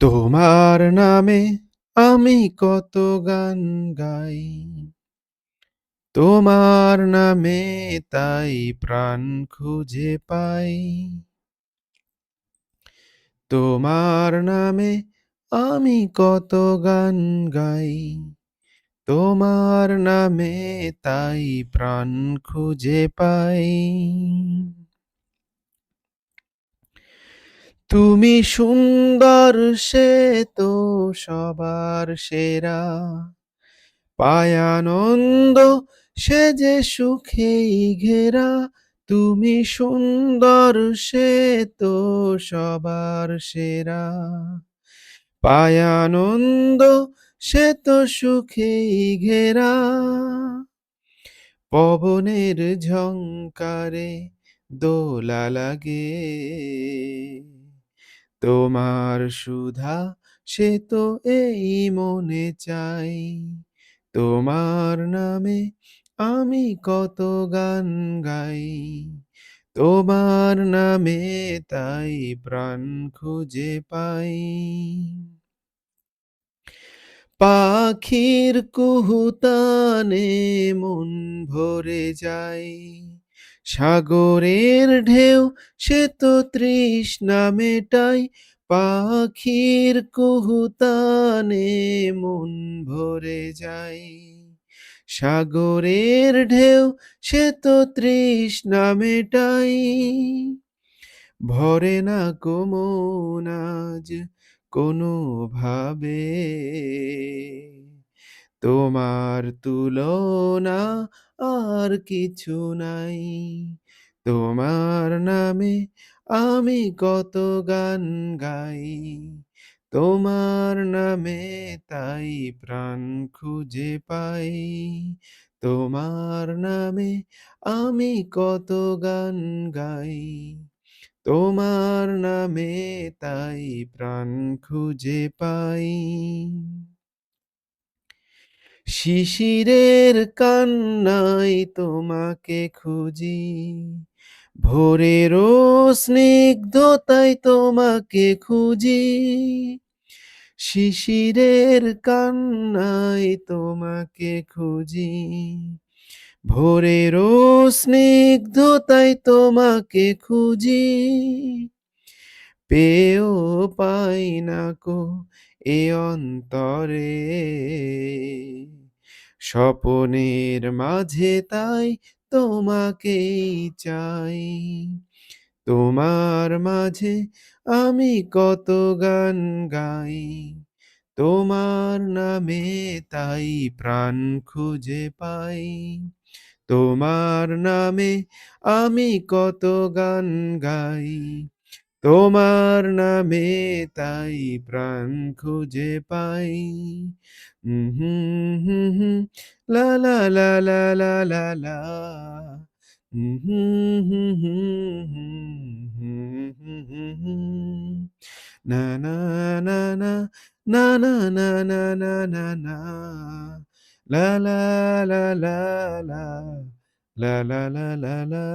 তোমার নামে আমি কত গান গাই, তোমার নামে তাই প্রাণ খুঁজে পাই। তোমার নামে আমি কত গান গাই, তোমার নামে তাই প্রাণ খুঁজে পাই। তুমি সুন্দর, সে তো সবার সেরা, পায় আনন্দ সে যে সুখেই ঘেরা। তুমি সুন্দর, সে তো সবার সেরা, পায় আনন্দ সে তো সুখেই ঘেরা। পবনের ঝংকারে দোলা লাগে, তোমার সুধা সে তো এই মনে চাই। তোমার নামে আমি কত গান গাই, তোমার নামে তাই প্রাণ খুঁজে পাই। পাখির কুহুতানে মন ভরে যায়, সাগরের ঢেউ সে তো তৃষ্ণা মেটায়। পাখির কুহুতানে মন ভরে যায়, সাগরের ঢেউ সে তো তৃষ্ণা মেটায়। ভরে না কো মন আজ কোনো ভাবে, তোমার তুলনা আর কিছু নাই। তোমার নামে আমি কত গান গাই, তোমার নামে তাই প্রাণ খুঁজে পাই। তোমার নামে আমি কত গান গাই, তোমার নামে তাই প্রাণ খুঁজে পাই। শিশিরের কান্নায় তোমাকে খুঁজি, ভোরেরও স্নিগ্ধতায় তোমাকে খুঁজি। শিশিরের কান্নায় তোমাকে খুঁজি, ভোরেরও স্নিগ্ধতায় তোমাকে খুঁজি। পেয়েও পাই না কো এ অন্তরে, স্বপনের মাঝে তাই তোমাকেই চাই। তোমার মাঝে আমি কত গান গাই, তোমার নামে তাই প্রাণ খুঁজে পাই। তোমার নামে আমি কত গান গাই, তোমার নামে তাই প্রাণ খুঁজে পাই। হুম হুম হুম, লা লা লা লা লা লা লা। হুম হুম হুম হুম হুম হুম হুম হুম। না না না না না না না না না না না। লা লা লা লা লা লা লা লা লা লা।